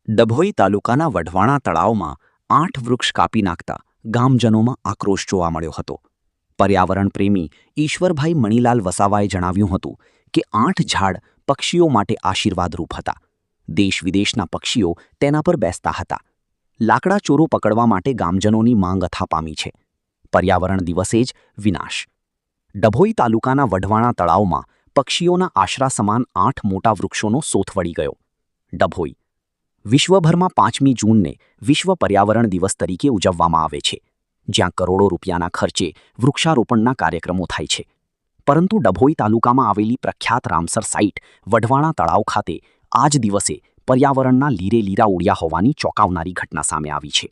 ડભોઈ તાલુકાના વઢવાણા તળાવમાં 8 વૃક્ષ કાપી નાખતા ગામજનોમાં આક્રોશ જોવા મળ્યો હતો. પર્યાવરણ પ્રેમી ઈશ્વરભાઈ મણીલાલ વસાવાએ જણાવ્યું હતું કે 8 ઝાડ પક્ષીઓ માટે આશીર્વાદરૂપ હતા. દેશ વિદેશના પક્ષીઓ તેના પર બેસતા હતા. લાકડા ચોરો પકડવા માટે ગામજનોની માંગ અથા પામી છે. પર્યાવરણ દિવસે જ વિનાશ. ડભોઈ તાલુકાના વઢવાણા તળાવમાં પક્ષીઓના આશરા સમાન 8 મોટા વૃક્ષોનો સોથ વળી ગયો. ડભોઈ વિશ્વભરમાં 5મી જૂનને વિશ્વ પર્યાવરણ દિવસ તરીકે ઉજવવામાં આવે છે, જ્યાં કરોડો રૂપિયાના ખર્ચે વૃક્ષારોપણના કાર્યક્રમો થાય છે. પરંતુ ડભોઈ તાલુકામાં આવેલી પ્રખ્યાત રામસર સાઇટ વઢવાણા તળાવ ખાતે આ જ દિવસે પર્યાવરણના લીરે લીરા ઉડ્યા હોવાની ચોંકાવનારી ઘટના સામે આવી છે.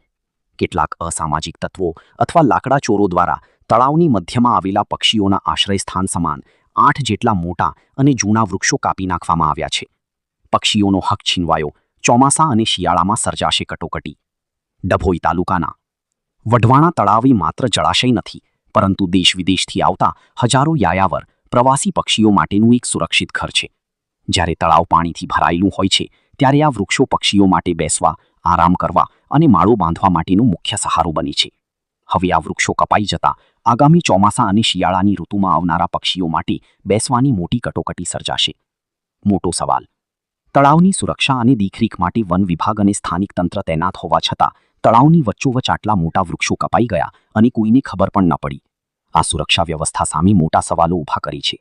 કેટલાક અસામાજિક તત્વો અથવા લાકડા ચોરો દ્વારા તળાવની મધ્યમાં આવેલા પક્ષીઓના આશ્રયસ્થાન સમાન 8 જેટલા મોટા અને જૂના વૃક્ષો કાપી નાખવામાં આવ્યા છે. પક્ષીઓનો હક છીનવાયો. ચોમાસા અને શિયાળામાં સર્જાશે કટોકટી. ડભોઈ તાલુકાના વઢવાણા તળાવ માત્ર જળાશય નથી, પરંતુ દેશ વિદેશથી આવતા હજારો યાયાવર પ્રવાસી પક્ષીઓ માટેનું એક સુરક્ષિત ઘર છે. જ્યારે તળાવ પાણીથી ભરાયેલું હોય છે, ત્યારે આ વૃક્ષો પક્ષીઓ માટે બેસવા, આરામ કરવા અને માળો બાંધવા માટેનો મુખ્ય સહારો બને છે. હવે આ વૃક્ષો કપાઈ જતા આગામી ચોમાસા અને શિયાળાની ઋતુમાં આવનારા પક્ષીઓ માટે બેસવાની મોટી કટોકટી સર્જાશે. મોટો સવાલ: તળાવની સુરક્ષા અને દેખરેખ માટે વન વિભાગ અને સ્થાનિક તંત્ર તૈનાત હોવા છતાં તળાવની વચ્ચોવચ આટલા મોટા વૃક્ષો કપાઈ ગયા અને કોઈને ખબર પણ ન પડી. આ સુરક્ષા વ્યવસ્થા સામે મોટા સવાલો ઊભા કરે છે.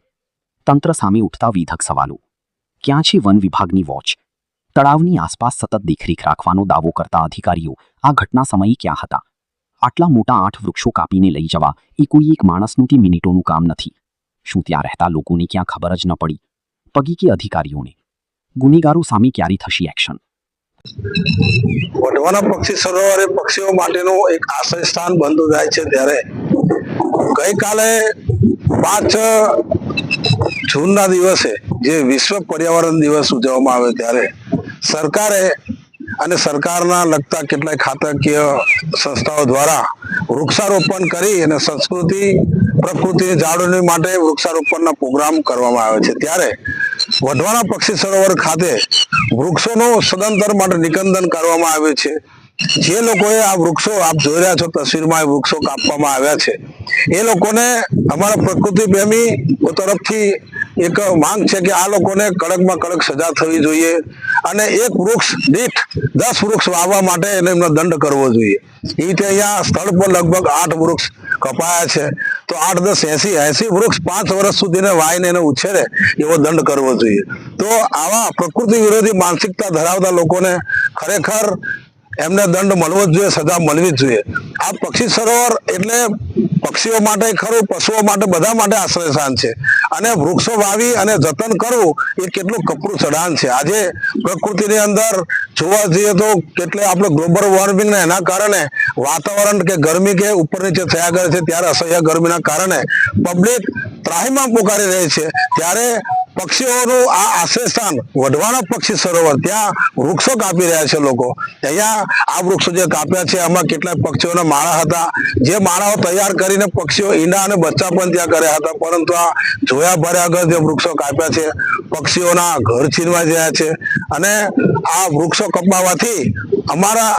તંત્ર સામે ઉઠતા વિધક સવાલો: ક્યાં છે વન વિભાગની વોચ? તળાવની આસપાસ સતત દેખરેખ રાખવાનો દાવો કરતા અધિકારીઓ આ ઘટના સમયે ક્યાં હતા? આટલા મોટા 8 વૃક્ષો કાપીને લઈ જવા એ કોઈ એક માણસનું કે મિનિટોનું કામ નથી. શું ત્યાં રહેતા લોકોને ક્યાં ખબર જ ન પડી? પગી કે અધિકારીઓને? ગુનેગારો સામે ક્યારે થશે એક્શન? વઢવાણા પક્ષી સરોવર એ પક્ષીઓ માટેનું એક આશ્રય સ્થાન બનતું જાય છે. ત્યારે ગઈકાલે 5 જૂનના દિવસે જે વિશ્વ પર્યાવરણ દિવસ ઉજવવામાં આવે ત્યારે સરકારે અને સરકારના લગતા કેટલાય ખાતાકીય સંસ્થાઓ દ્વારા વૃક્ષારોપણ કરી અને સંસ્કૃતિ પ્રકૃતિની જાળવણી માટે વૃક્ષારોપણના પ્રોગ્રામ કરવામાં આવે છે. ત્યારે વઢવાણા પક્ષી સરોવર ખાતે વૃક્ષોનું સદંતર માટે નિકંદન કરવામાં આવ્યું છે. જે લોકોએ આ વૃક્ષો આપ જોઈ રહ્યા છો તસવીરમાં, વૃક્ષો કાપવામાં આવ્યા છે, એ લોકોને અમારા પ્રકૃતિ પ્રેમી તરફથી એક માંગ છે કે આ લોકોને કડકમાં કડક સજા થવી જોઈએ અને એક વૃક્ષ દીઠ 10 વૃક્ષ વાવવા માટે એમનો દંડ કરવો જોઈએ. એ રીતે અહીંયા સ્થળ પર લગભગ 8 વૃક્ષ કપાયા છે, તો 8, 10, 80 વૃક્ષ 5 વર્ષ સુધીને વાઈને એને ઉછેરે એવો દંડ કરવો જોઈએ. તો આવા પ્રકૃતિ વિરોધી માનસિકતા ધરાવતા લોકોને ખરેખર એમને દંડ મળવો જ જોઈએ, સજા મળવી જ જોઈએ. આ પક્ષી સરોવર એટલે પક્ષીઓ માટે ખરું, પશુઓ માટે, બધા માટે આશ્રય સ્થાન છે અને વૃક્ષો વાવી અને જતન કરવું એ કેટલું કપરું ચઢાણ છે. આજે પ્રકૃતિની અંદર જોવા જઈએ તો કેટલે આપણે ગ્લોબલ વોર્મિંગ ને એના કારણે વાતાવરણ કે ગરમી કે ઉપર નીચે થયા કરે છે. ત્યારે અસહ્ય ગરમીના કારણે પબ્લિક ત્રાહિમામ પોકારી રહી છે. ત્યારે પક્ષીઓનું આ આશ્રય સ્થાન વઢવાણા પક્ષી સરોવર, ત્યાં વૃક્ષો કાપી રહ્યા છે લોકો. અહીંયા આ વૃક્ષો જે કાપ્યા છે એમાં કેટલાક પક્ષીઓના માળા હતા, જે માળાઓ તૈયાર કરીને પક્ષીઓ ઈંડા અને બચ્ચા પણ ત્યાં કર્યા હતા. પરંતુ આ જોયા ભર્યા આગળ જે વૃક્ષો કાપ્યા છે, પક્ષીઓના ઘર છીનવાઈ ગયા છે અને આ વૃક્ષો કપાવવાથી અમારા